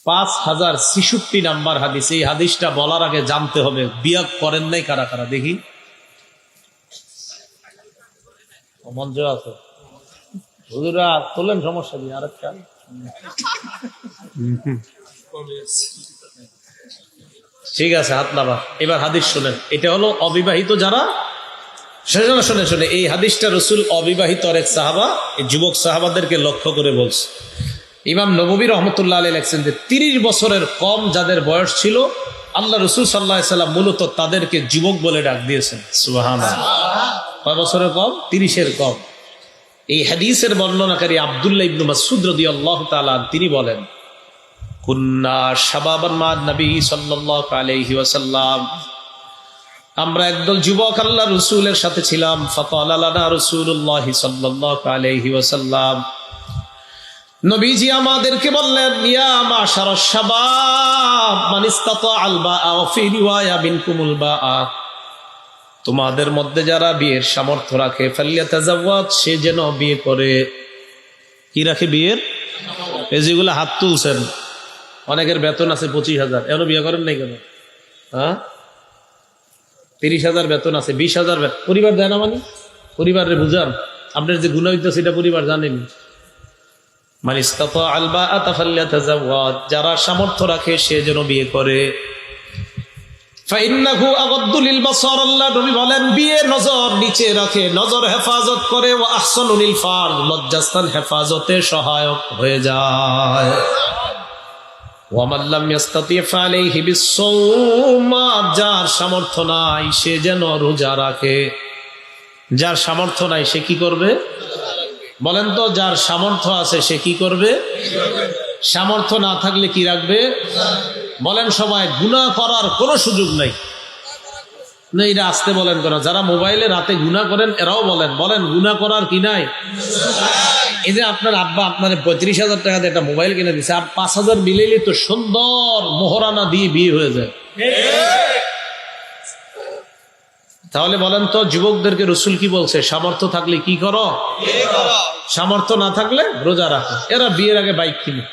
5066 number হাদিস। এই হাদিসটা বলার আগে জানতে হবে বিয়া করেন নাই কারা কারা, দেখি মঞ্চ আছে হুজুরা তোলেন, সমস্যা নেই। আরেকটা ঠিক আছে, হাত নামা। এবার হাদিস শুনেন, এটা হলো অবিবাহিত যারা, সেজন্য শুনে শুনে এই হাদিসটা রসুল অবিবাহিত এক সাহাবা, এই যুবক সাহাবাদেরকে লক্ষ্য করে বলছে। ইমাম নববী রহমতুল্লাহ আলাইহি লেখছেন যে 30 বছরের কম যাদের বয়স ছিল, আল্লাহ রসুল সাল্লাল্লাহু আলাইহি সাল্লাম মূলত তাদেরকে যুবক বলে ডাক দিয়েছেন। সুবহানাল্লাহ। কয় বছরের কম? 30-এর কম। এই হাদিসের বর্ণনাকারী আব্দুল্লাহ ইবনে মাসউদ রাদিয়াল্লাহু তাআলা তিনি বলেন, কুন্না শাবাবান মা নবী সাল্লাল্লাহু আলাইহি ওয়াসাল্লাম, আমরা একদল যুবক আল্লাহ রসুলের সাথে ছিলাম। ফাকালা লানা রাসূলুল্লাহ সাল্লাল্লাহু আলাইহি ওয়াসাল্লাম, নবীজি আমাদেরকে বললেন, ইয়া মাশারাশ শাবাব মান ইসতাতাআল বাআ ওয়া ফি রিওয়ায়া মিনকুমুল বাআ, তোমাদের মধ্যে যারা বিয়ের সামর্থ্য রাখে, ফাল্যাতাযাওয়াজ, সে যেন বিয়ে করে। কি রাখে? বিয়ের। এই যেগুলো হাত তুলছেন, অনেকের বেতন আছে 25,000, এখনো বিয়ে করেন নাই কেন? হ্যাঁ, 30,000 বেতন আছে, 20,000 বেতন, পরিবার দেয় না। মানে পরিবারের বুঝান, আপনার যে গুনাহ হইতেছে সেটা পরিবার জানেনি। মান ইসতাতাআল বাআ ফাল্যাতাযাওয়াজ, যারা সামর্থ্য রাখে সে যেন বিয়ে করে। ফাইন্নাহু আগাদ্দু লিল বাসার, আল্লাহ নবী বলেন বিয়ে নজর নিচে রাখে, নজর হেফাজত করে। ওয়া আহসানু লিল ফারজ, লজ্জাস্থান হেফাজতে সহায়ক হয়ে যায়। ওয়া মান লাম ইস্তাতি ফালাইহি বিস-সাওম, যার সামর্থ্য নাই সে যেন রোজা রাখে। যার সামর্থ্য নাই সে কি করবে? বলেন তো, যার সামর্থ্য আছে সে কি করবে? সামর্থ্য না থাকলে কি রাখবে? বলেন সবাই, গুনাহ করার কোনো সুযোগ নাই। না, এটা আসতে বলেন কেন? যারা মোবাইলে রাতে গুনাহ করেন এরাও বলেন, বলেন গুনাহ করার কি নাই? এই যে আপনার আব্বা আপনার 35,000 টাকা দিয়ে একটা মোবাইল কিনে দিচ্ছে, আর 5,000 মিলাইলে তো সুন্দর মোহরানা দিয়ে বিয়ে হয়ে যায়। তাহলে বলেন তো, যুবকদেরকে রসুল কি বলছে? সামর্থ্য থাকলে কি করো? সামর্থ্য না থাকলে রোজা রাখো। এরা বিয়ের আগে বাইক কিনে,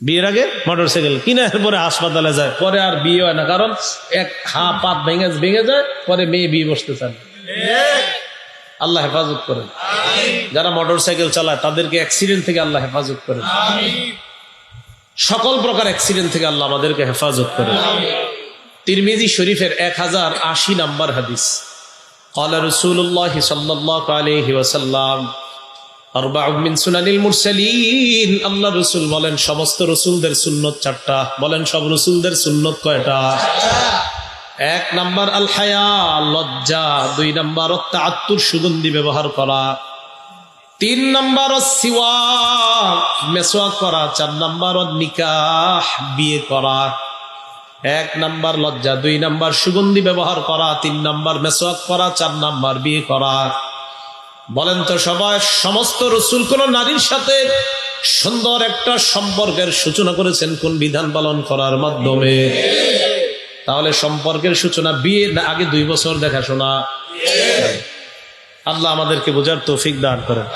বিয়ের আগে মোটরসাইকেল কিনে, এরপরে হাসপাতালে যায়, পরে আর বিয়ে হয় না, কারণ এক পাত ভেঙে যায়, পরে মেয়ে বিয়ে বসতে চান। আল্লাহ হেফাজত করেন। যারা মোটরসাইকেল চালায় তাদেরকে অ্যাক্সিডেন্ট থেকে আল্লাহ হেফাজত করেন। সকল প্রকার অ্যাক্সিডেন্ট থেকে আল্লাহ আমাদেরকে হেফাজত করেন। তিরমিজি শরীফের 1080 নাম্বার হাদিস, ক্বালা রাসূলুল্লাহ সাল্লাল্লাহু আলাইহি ওয়াসাল্লাম, আরবাউন মিন সুনানিল মুরসালিন, আল্লাহ রাসূল বলেন সমস্ত রাসূলদের সুন্নাত 4টা। বলেন সব রাসূলদের সুন্নাত কয়টা? 1 নাম্বার আল হায়া, লজ্জা। 2 নাম্বার তাআত্তুর, সুগন্ধি ব্যবহার করা। 3 নাম্বার সিওয়াক, মেসওয়াক করা। 4 নাম্বার নিকাহ, বিয়ে করা। 1 নাম্বার লজ্জা, 2 নাম্বার সুগন্ধি ব্যবহার করা, 3 নাম্বার মেসওয়াক করা, 4 নাম্বার বিয়ে করা। বলেন তো সবাই, সমস্ত রাসূল কোন নারীর সাথে সুন্দর একটা সম্পর্কের সূচনা করেছেন কোন বিধান পালন করার মাধ্যমে? তাহলে সম্পর্কের সূচনা বিয়ে না, আগে 2 বছর দেখাশোনা। আল্লাহ আমাদেরকে বোঝার তৌফিক দান করেন।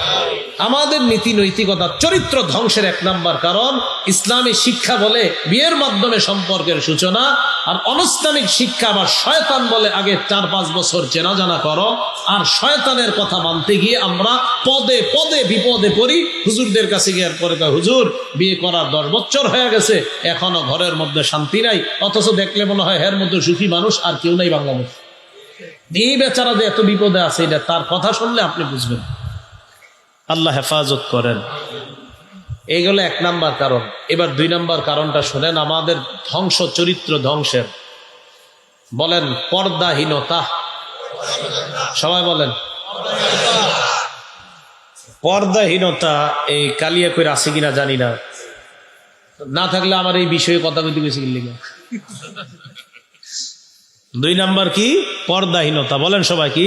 আমাদের নীতি নৈতিকতা চরিত্র ধ্বংসের 1 নাম্বার কারণ ইসলামী শিক্ষা বলে বিয়ের মাধ্যমে সম্পর্কের সূচনা, আর অনৈসলামিক শিক্ষা বা শয়তান বলে আগে 4-5 বছর চেনা জানা করো। আর শয়তানের কথা মানতে গিয়ে আমরা পদে পদে বিপদে পড়ি। হুজুরদের কাছে গিয়ে পরে কয়, হুজুর বিয়ে করার 10 বছর হয়ে গেছে, এখনো ঘরের মধ্যে শান্তি নাই, অথচ দেখলে মনে হয় এর মধ্যে সুখী মানুষ আর কেউ নাই বাংলাদেশ। এই বেচারা যে এত বিপদে আছে, এটা তার কথা শুনলে আপনি বুঝবেন। আল্লাহ হেফাজত করেন। এইগুলো 1 নাম্বার কারণ। এবার 2 নাম্বার কারণটা শুনেন, আমাদের ধ্বংস, চরিত্র ধ্বংসের। বলেন পর্দাহীনতা। সবাই বলেন পর্দাহীনতা। এই কালিয়া কইরা আছে কিনা জানি না, না থাকলে আমার এই বিষয়ে কথা কইতে গেছি কিনা। 2 নাম্বার কি? পর্দাহীনতা। বলেন সবাই কি?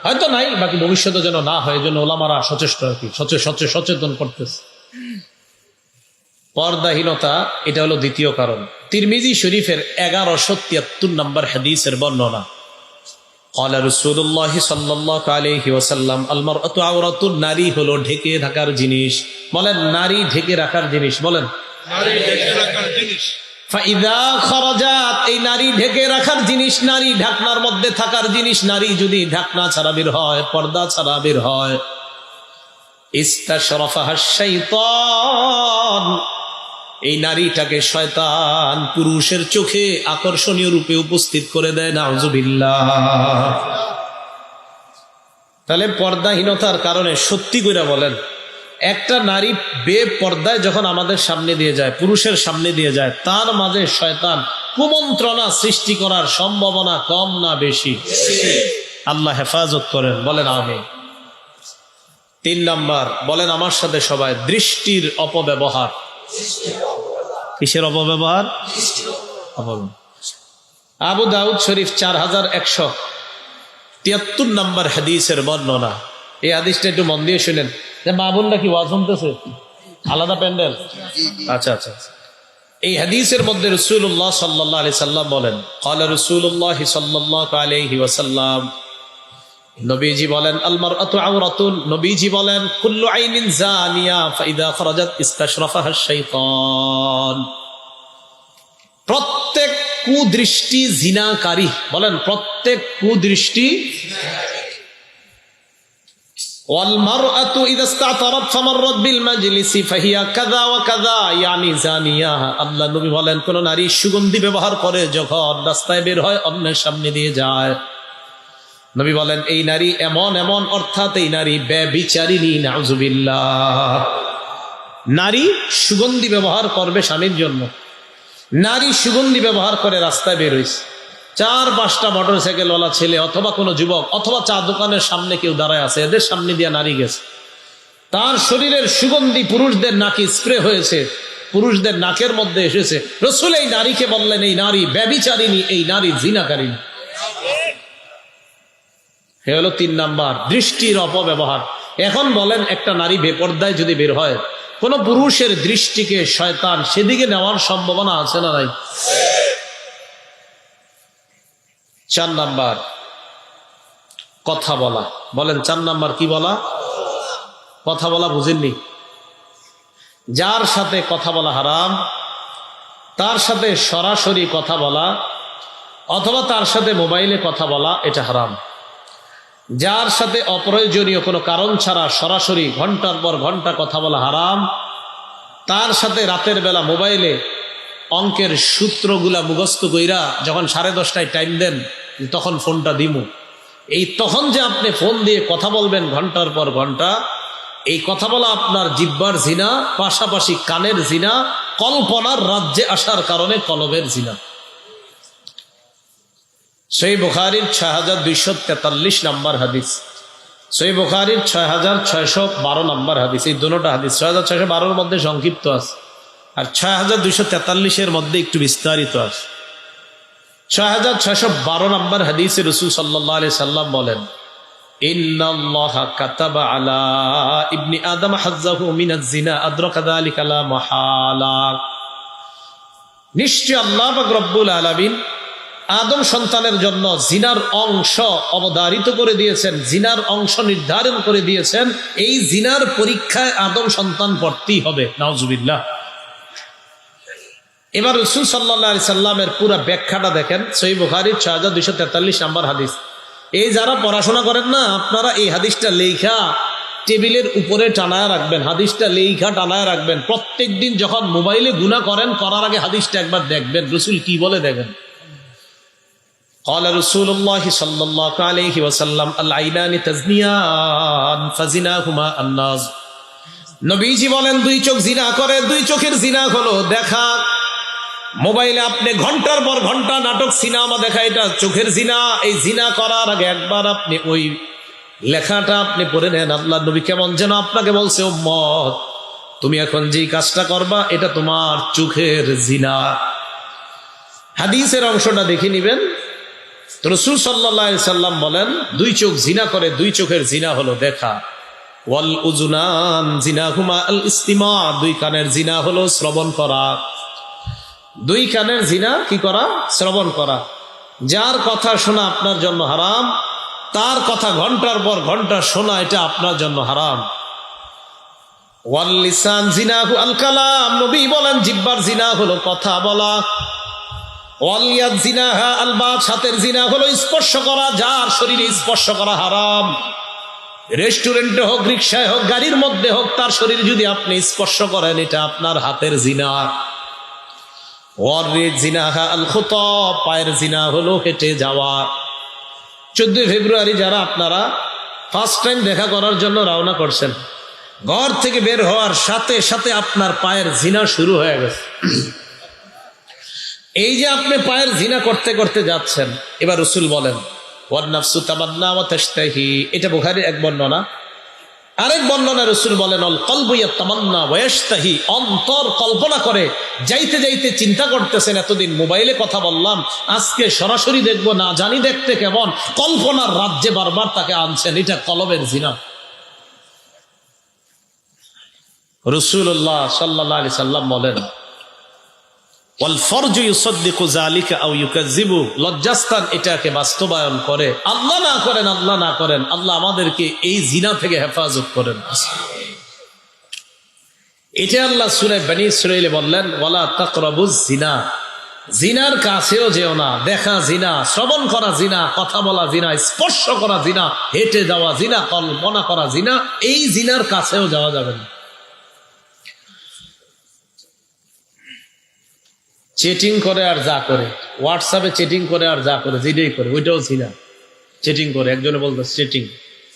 হয়তো নাই, বাকি ভবিষ্যতে যেন না হয়, জন্য ওলামারা সচেষ্ট আর কি, সচেতন করতেছে। পর্দাহীনতা, এটা হলো 2য় কারণ। তিরমিজি শরীফের 1173 নম্বর হাদিসের বর্ণনা, ক্বালা রাসূলুল্লাহ সাল্লাল্লাহু আলাইহি ওয়াসাল্লাম আল মারআতু আওরাতুন, নারী হলো ঢেকে রাখার জিনিস। বলেন নারী ঢেকে রাখার জিনিস, বলেন নারী ঢেকে রাখার জিনিস। ফাইদা খরাজাত, এই নারী ঢেকে রাখার জিনিস, নারী ঢাকনার মধ্যে থাকার জিনিস। নারী যদি ঢাকনা ছাড়া বের হয়, পর্দা ছাড়া বের হয়, ইস্তাশরাফাহা শাইতান, এই নারীটাকে শয়তান পুরুষের চোখে আকর্ষণীয় রূপে উপস্থিত করে দেয়। নাউজুবিল্লাহ। তাহলে পর্দাহীনতার কারণে সত্যি করে বলেন, একটা নারী বেপর্দায় যখন আমাদের সামনে দিয়ে যায়, পুরুষের সামনে দিয়ে যায়, তার মাঝে শয়তান কুমন্ত্রণা সৃষ্টি করার সম্ভাবনা কম না বেশি? আল্লাহ হেফাজত করেন, বলেন আমিন। 3 নাম্বার, বলেন আমার সাথে সবাই, দৃষ্টির অপব্যবহার। কিসের অপব্যবহার? আবু দাউদ শরীফ 4173 নম্বর হাদিসের বর্ণনা। এই হাদিসটা একটু মন দিয়ে শুনেন। মা বোনরা কি ওয়াজ শুনতেছে? আলাদা প্যান্ডেল? আচ্ছা আচ্ছা। এই হাদিসের মধ্যে রাসূলুল্লাহ সাল্লাল্লাহু আলাইহি সাল্লাম বলেন, ক্বালা রাসূলুল্লাহ সাল্লাল্লাহু আলাইহি ওয়াসাল্লাম, নবীজি বলেন, আল মারআতু আওরাতুন, নবীজি বলেন, কুল্লু আইনিন জানিয়া ফাইদা খরাজাত ইস্তাশরাফাহা শাইতান, প্রত্যেক কুদৃষ্টি জিনাকারী। বলেন প্রত্যেক কুদৃষ্টি। ওয়াল মারআতু ইযা ইসতাতারাত ফামাররাত বিল মাজলিসি ফাহিয়া কাযা ওয়া কাযা ইয়ানি জানিয়া, আল্লাহ নবী বলেন, কোন নারী সুগন্ধি ব্যবহার করে যখন রাস্তায় বের হয়, অন্যের সামনে দিয়ে যায়, নবী বলেন এই নারী এমন এমন, অর্থাৎ এই নারী ব্যভিচারিণী। নাউজুবিল্লাহ। নারী সুগন্ধি ব্যবহার করবে স্বামীর জন্য, নারী সুগন্ধি ব্যবহার করে রাস্তায় বের হইছে, 4-5টা মোটরসাইকেলওয়ালা ছেলে অথবা কোনো যুবক অথবা চা দোকানের সামনে কেউ দাঁড়ায় আছে, এদের সামনে দিয়ে নারী গেছে, তার শরীরের সুগন্ধি পুরুষদের নাকে স্প্রে হয়েছে, পুরুষদের নাকের মধ্যে এসেছে। রাসূল এই নারীকে বললেন এই নারী ব্যভিচারিণী, এই নারী জিনাকারিণী। এ হলো 3 নাম্বার, দৃষ্টির অপব্যবহার। এখন বলেন একটা নারী বেপর্দায় যদি বের হয়, কোন পুরুষের দৃষ্টিকে শয়তান সেদিকে নেওয়ার সম্ভাবনা আছে না নাই? 4 নাম্বার, কথা বলা। বলেন 4 নাম্বার কি বলা? কথা বলা। বুঝেননি? যার সাথে কথা বলা হারাম, তার সাথে সরাসরি কথা বলা অথবা তার সাথে মোবাইলে কথা বলা, এটা হারাম। যার সাথে অপ্রয়োজনীয় কোনো কারণ ছাড়া সরাসরি ঘন্টার পর ঘন্টা কথা বলা হারাম। তার সাথে রাতের বেলা মোবাইলে অঙ্কের সূত্রগুলা মুখস্থ কইরা যখন 10:30টায় টাইম দেন, তখন ফোনটা দিমু, এই তখন যে আপনি ফোন দিয়ে কথা বলবেন ঘন্টার পর ঘন্টা, এই কথা বলা আপনার জিহ্বার জিনা, পাশাপাশি কানের জিনা, কল্পনার রাজ্যে আসার কারণে কলবের জিনা। সহিহ বুখারীর 6243 নম্বর হাদিস, সহিহ বুখারীর 6612 নম্বর হাদিস। এই দুটোটা হাদিস 6612-এর মধ্যে সংক্ষিপ্ত আছে, আর 6243-এর মধ্যে একটু বিস্তারিত আছে। 6612 নম্বর হাদিসে রাসূল সাল্লাল্লাহু আলাইহি সাল্লাম বলেন, ইন্নাল্লাহা কাতাবা আলা ইবনি আদম হাজ্জাহু মিনাজ জিনা আদরাকা যালিকা লা মাহালা, নিশ্চয় আল্লাহ পাক রব্বুল আলামিন আদম সন্তানের জন্য জিনার অংশ অবধারিত করে দিয়েছেন, জিনার অংশ নির্ধারণ করে দিয়েছেন। এই জিনার পরীক্ষায় আদম সন্তান পড়তেই হবে। নাউজুবিল্লাহ। এবার রাসূল সাল্লাল্লাহু আলাইহি সাল্লামের পুরো ব্যাখ্যাটা দেখেন, সহিহ বুখারীর 6243 নম্বর হাদিস। এই যারা পড়াশোনা করেন না, আপনারা এই হাদিসটা লেখা টেবিলের উপরে টানায় রাখবেন, হাদিসটা লেখা টানায় রাখবেন। প্রত্যেক দিন যখন মোবাইলে গুনাহ করার আগে হাদিসটা একবার দেখবেন, রাসূল কি বলে দেখেন। قال رسول الله صلى الله عليه وسلم العينان تزنيان فزناهما النظر, নবীজি বলেন 2 চোখ জিনা করে, 2 চোখের জিনা হলো দেখা। মোবাইলে আপনি ঘন্টার পর ঘন্টা নাটক সিনেমা দেখা, এটা চোখের জিনা। এই জিনা করার আগে একবার আপনি ওই লেখাটা আপনি পড়ে নেন। আল্লাহ নবী কেমন যেন আপনাকে বলছে, উম্মত তুমি এখন যেই কাজটা করবা এটা তোমার চোখের জিনা। হাদিসের অংশটা দেখে নিবেন। রাসূল সাল্লাল্লাহু আলাইহি সাল্লাম বলেন 2 চোখ জিনা করে, 2 চোখের জিনা হলো দেখা। ওয়াল উযুনান জিনাহুমা আল ইস্তিমা, 2 কানের জিনা হলো শ্রবণ করা। 2 কানের জিনা কি করা? শ্রবণ করা। যার কথা শোনা আপনার জন্য হারাম, তার কথা ঘন্টার পর ঘন্টা শোনা এটা আপনার জন্য হারাম। ওয়াল লিসান জিনাহু আল কালাম, নবী বলেন জিহ্বার জিনা হলো কথা বলা। ওয়াল ইয়াদ জিনাহা আল বাতশ, হাতের জিনা হলো স্পর্শ করা, যার শরীরে স্পর্শ করা হারাম। রেস্টুরেন্টে হোক, রিকশায় হোক, গাড়ির মধ্যে হোক, তার শরীর যদি আপনি স্পর্শ করেন এটা আপনার হাতের জিনা। ওয়ার জিনাহা আল খুতা, পায়ের জিনা হলো হেঁটে যাওয়া। 14 ফেব্রুয়ারি যারা আপনারা ফার্স্ট টাইম দেখা করার জন্য রওনা করছেন, ঘর থেকে বের হওয়ার সাথে সাথে আপনার পায়ের জিনা শুরু হয়ে গেছে। এই যে আপনি পায়ের জিনা করতে করতে যাচ্ছেন, এবার রাসূল বলেন ওয়ান নাফসু তামান্না ওয়া তাশতাহি, এটা বুখারীর এক বর্ণনা। আরেক বর্ণনা রাসূল বলেন আল কলবু ইয়াতামান্না ওয়া ইয়াশতাহি, অন্তর কল্পনা করে, যাইতে যাইতে চিন্তা করতেছেন এতদিন মোবাইলে কথা বললাম, আজকে সরাসরি দেখবো, না জানি দেখতে কেমন, কল্পনার রাজ্যে বারবার তাকে আনছেন, এটা কলবের জিনা। রাসূলুল্লাহ সাল্লাল্লাহু আলাইহি সাল্লাম বলেন ওয়াল ফরজু ইউসাদ্দিকু যালিকা আও ইউকাযযিবু, লজ্জাস্থান এটাকে বাস্তবায়ন করে। আল্লাহ না করেন, আল্লাহ না করেন, আল্লাহ আমাদেরকে এই জিনা থেকে হেফাজত করেন। এটা আল্লাহ সূরা বনী ইসরাঈলে বললেন ওয়ালা তাকরাবুজ জিনা, জিনার কাছেও যেও না। দেখা জিনা, শ্রবণ করা জিনা, কথা বলা জিনা, স্পর্শ করা জিনা, হেঁটে যাওয়া জিনা, কল্পনা করা জিনা, এই জিনার কাছেও যাওয়া যাবে না। চেটিং করে আর যা করে, হোয়াটসঅ্যাপে চেটিং করে আর যা করে, যেটাই করে ওইটাও জিনা। চেটিং করে, একজনে বলতো চেটিং,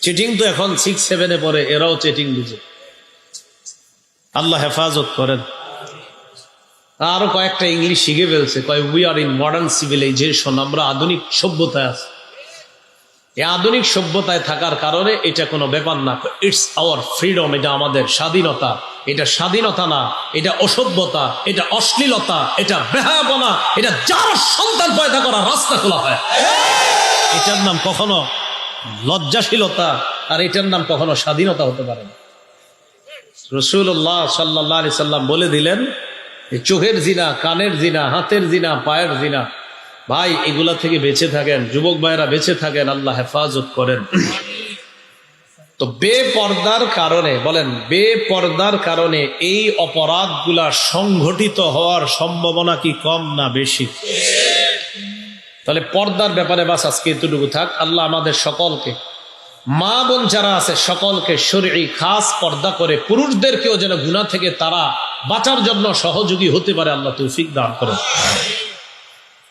চেটিং তো এখন 6-7 পরে, এরাও চেটিং বুঝে। আল্লাহ হেফাজত করেন। আরো কয়েকটা ইংলিশ শিখে ফেলছে, কয় we are in modern civilization, আমরা আধুনিক সভ্যতায় আছি। এই আধুনিক সভ্যতায় থাকার কারণে এটা কোনো ব্যাপার না, ইটস আওয়ার ফ্রিডম, এটা আমাদের স্বাধীনতা। এটা স্বাধীনতা না, এটা অসভ্যতা, এটা অশ্লীলতা, এটা বেহায়াপনা, এটা যার সন্তান পয়দা করা রাস্তা খোলা হয়। এটার নাম কখনো লজ্জাশীলতা, আর এটার নাম কখনো স্বাধীনতা হতে পারে না। রাসূলুল্লাহ সাল্লাল্লাহু আলাইহি সাল্লাম বলে দিলেন চোখের জিনা, কানের জিনা, হাতের জিনা, পায়ের জিনা, ভাই এগুলা থেকে বেঁচে থাকেন, যুবক ভাইরা বেঁচে থাকেন, আল্লাহ হেফাজত করেন। তো বেপর্দার কারণে, বলেন বেপর্দার কারণে এই অপরাধগুলা সংঘটিত হওয়ার সম্ভাবনা কি কম না বেশি? তাহলে পর্দার ব্যাপারে বাস আজকে এতটুকু থাক। আল্লাহ আমাদের সকলকে, মা বোন যারা আছে সকলকে শরঈ খাস পর্দা করে পুরুষদেরকেও যেন গুনাহ থেকে তারা বাঁচার জন্য সহযোগী হতে পারে, আল্লাহ তৌফিক দান করেন।